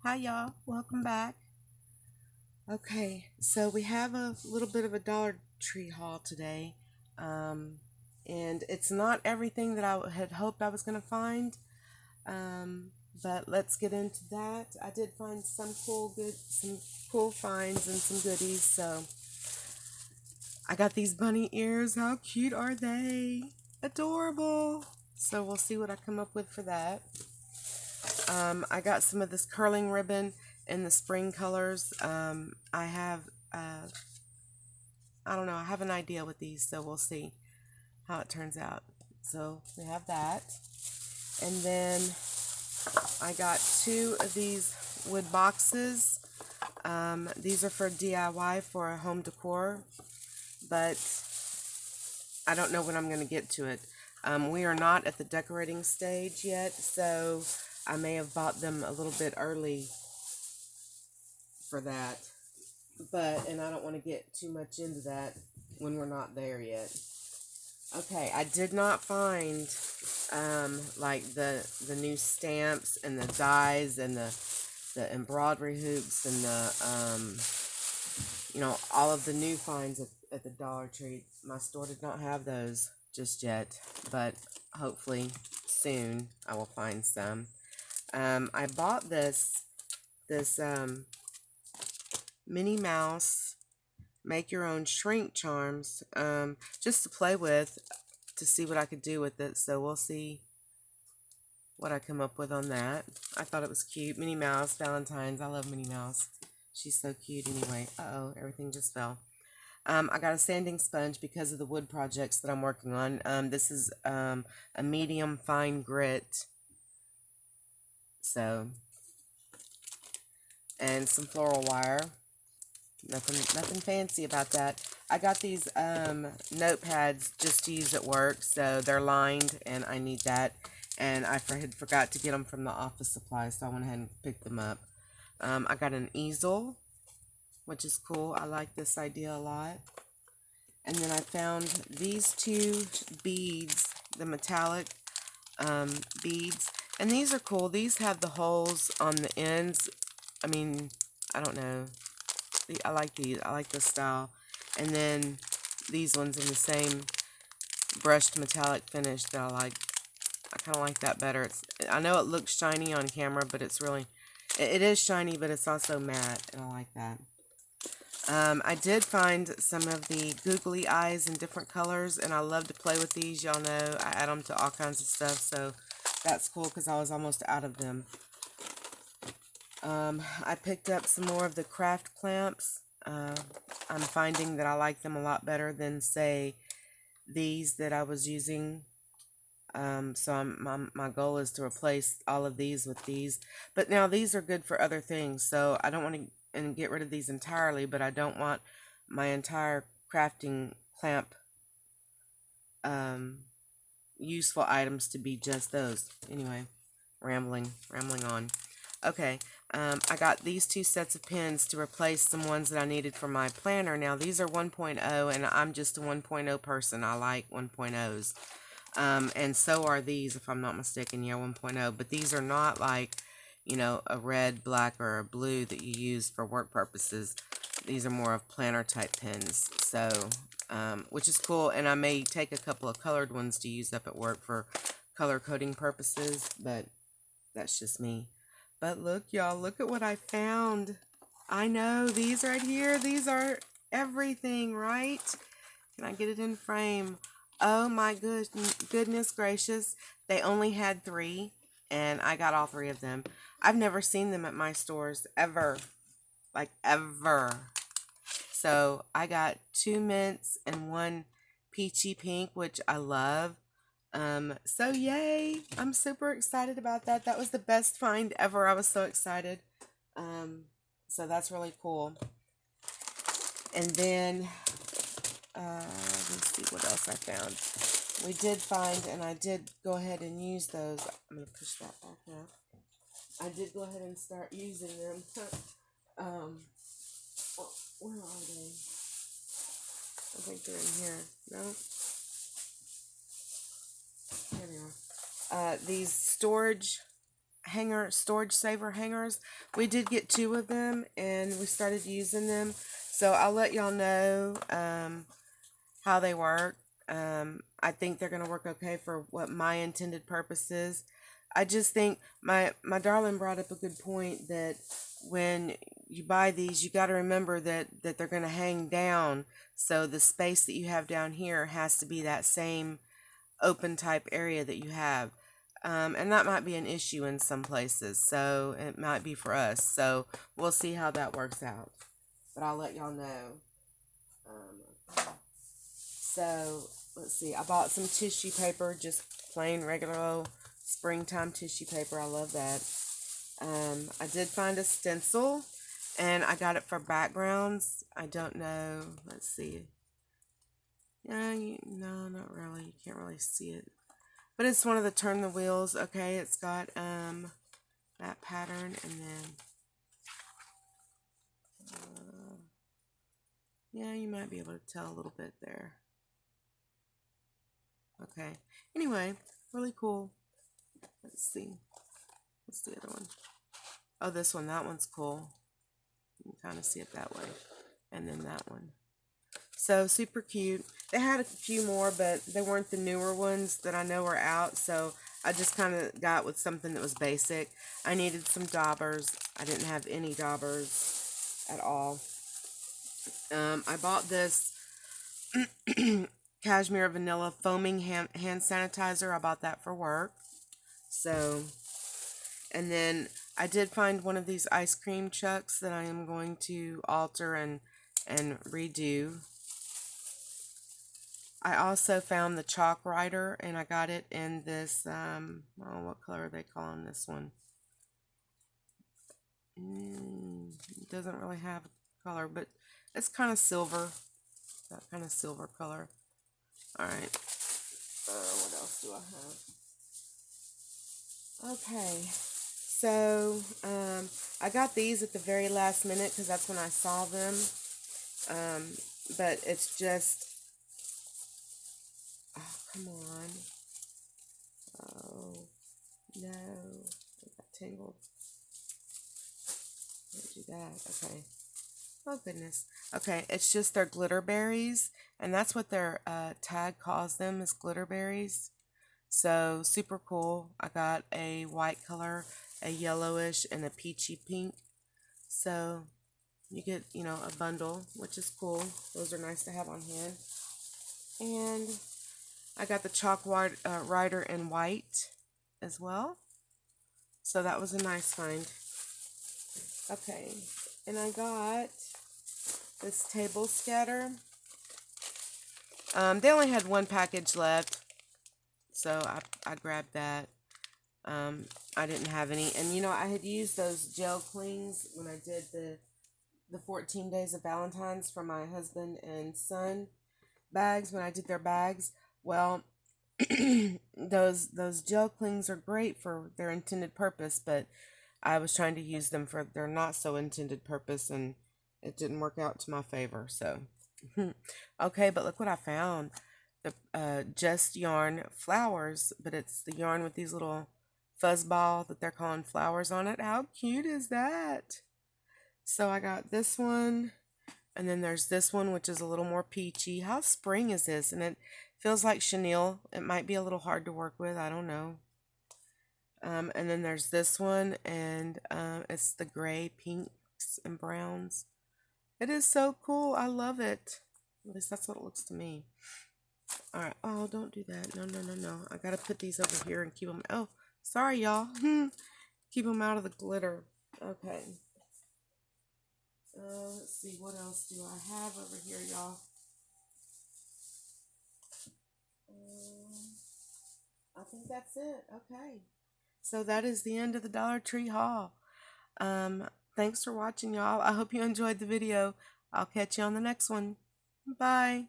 Hi y'all, welcome back. Okay, so we have a little bit of a Dollar Tree haul today. Um, and it's not everything that I had hoped I was going to find. Um, but let's get into that. I did find some cool finds and some goodies. So I got these bunny ears. How cute are they? Adorable. So we'll see what I come up with for that. I got some of this curling ribbon in the spring colors. I have, I don't know, I have an idea with these, so we'll see how it turns out. So we have that. And then I got two of these wood boxes. These are for DIY for a home decor, but I don't know when I'm going to get to it. We are not at the decorating stage yet, so I may have bought them a little bit early for that. And I don't want to get too much into that when we're not there yet. Okay, I did not find like the new stamps and the dies and the embroidery hoops and the all of the new finds at the Dollar Tree. My store did not have those just yet, but hopefully soon I will find some. I bought this Minnie Mouse make your own shrink charms just to play with, to see what I could do with it. So we'll see what I come up with on that. I thought it was cute. Minnie Mouse, Valentine's. I love Minnie Mouse. She's so cute anyway. Uh-oh, everything just fell. I got a sanding sponge because of the wood projects that I'm working on. This is a medium fine grit. So, and some floral wire. Nothing fancy about that. I got these notepads just to use at work, so they're lined, and I need that. And I had forgot to get them from the office supply, so I went ahead and picked them up. I got an easel, which is cool. I like this idea a lot. And then I found these two beads, the metallic beads. And these are cool. These have the holes on the ends. I mean, I don't know. I like these. I like this style. And then these ones in the same brushed metallic finish that I like. I kind of like that better. I know it looks shiny on camera, but it's really, it is shiny, but it's also matte, and I like that. I did find some of the Googly Eyes in different colors, and I love to play with these. Y'all know I add them to all kinds of stuff, so that's cool because I was almost out of them. I picked up some more of the craft clamps. I'm finding that I like them a lot better than, say, these that I was using. So my goal is to replace all of these with these. But now these are good for other things, so I don't want to get rid of these entirely, but I don't want my entire crafting clamp useful items to be just those. Anyway, rambling on. Okay, I got these two sets of pens to replace some ones that I needed for my planner. Now, these are 1.0, and I'm just a 1.0 person. I like 1.0s. And so are these, if I'm not mistaken. Yeah, 1.0. But these are not like, a red, black, or a blue that you use for work purposes. These are more of planner type pens. So, which is cool. And I may take a couple of colored ones to use up at work for color coding purposes. But that's just me. But look, y'all, look at what I found. I know, these right here, these are everything, right? Can I get it in frame? Oh my goodness gracious. They only had 3, and I got all 3 of them. I've never seen them at my stores, ever. Like, ever. So, I got 2 mints and 1 peachy pink, which I love. So yay! I'm super excited about that. That was the best find ever. I was so excited. So that's really cool. And then, let's see what else I found. We did find, and I did go ahead and use those. I'm going to push that back now. I did go ahead and start using them. Where are they? I think they're in here. No? Here they are. These storage storage saver hangers. We did get 2 of them, and we started using them. So I'll let y'all know how they work. I think they're going to work okay for what my intended purpose is. I just think my darling brought up a good point that when you buy these, you got to remember that they're going to hang down. So the space that you have down here has to be that same open type area that you have. And that might be an issue in some places. So it might be for us. So we'll see how that works out. But I'll let y'all know. So let's see. I bought some tissue paper, just plain regular old springtime tissue paper. I love that. I did find a stencil, and I got it for backgrounds. I don't know. Let's see. No, not really. You can't really see it. But it's one of the turn the wheels. Okay, it's got that pattern, and then yeah, you might be able to tell a little bit there. Okay. Anyway, really cool. Let's see. What's the other one? Oh, this one. That one's cool. You can kind of see it that way. And then that one. So, super cute. They had a few more, but they weren't the newer ones that I know are out. So, I just kind of got with something that was basic. I needed some daubers. I didn't have any daubers at all. I bought this Cashmere Vanilla Foaming hand Sanitizer. I bought that for work. So, and then I did find one of these ice cream chucks that I am going to alter and redo. I also found the chalk writer, and I got it in this, what color are they calling this one? It doesn't really have a color, but it's kind of silver. That kind of silver color. Alright. What else do I have? Okay. So, I got these at the very last minute because that's when I saw them. But it's just... Oh, come on. Oh, no. I got tangled. Can't do that. Okay. Oh, goodness. Okay, it's just their glitter berries. And that's what their tag calls them, is glitter berries. So, super cool. I got a white color, a yellowish, and a peachy pink. So, you get, a bundle, which is cool. Those are nice to have on hand. And I got the chalk writer in white as well. So, that was a nice find. Okay, and I got this table scatter. They only had one package left, so I grabbed that. I didn't have any, and I had used those gel clings when I did the 14 days of Valentine's for my husband and son bags, when I did their bags. Well, those gel clings are great for their intended purpose, but I was trying to use them for their not so intended purpose, and it didn't work out to my favor. So, okay, but look what I found. The Just Yarn flowers, but it's the yarn with these little fuzzball that they're calling flowers on it. How cute is that? So I got this one, and then there's this one, which is a little more peachy. How spring is this? And it feels like chenille. It might be a little hard to work with. I don't know. And then there's this one, and it's the gray, pinks, and browns. It is so cool. I love it. At least that's what it looks to me. Alright. Oh, don't do that. No, no, no, no. I gotta put these over here and keep them... Oh, sorry, y'all. Keep them out of the glitter. Okay. Let's see. What else do I have over here, y'all? I think that's it. Okay. So that is the end of the Dollar Tree haul. Thanks for watching, y'all. I hope you enjoyed the video. I'll catch you on the next one. Bye.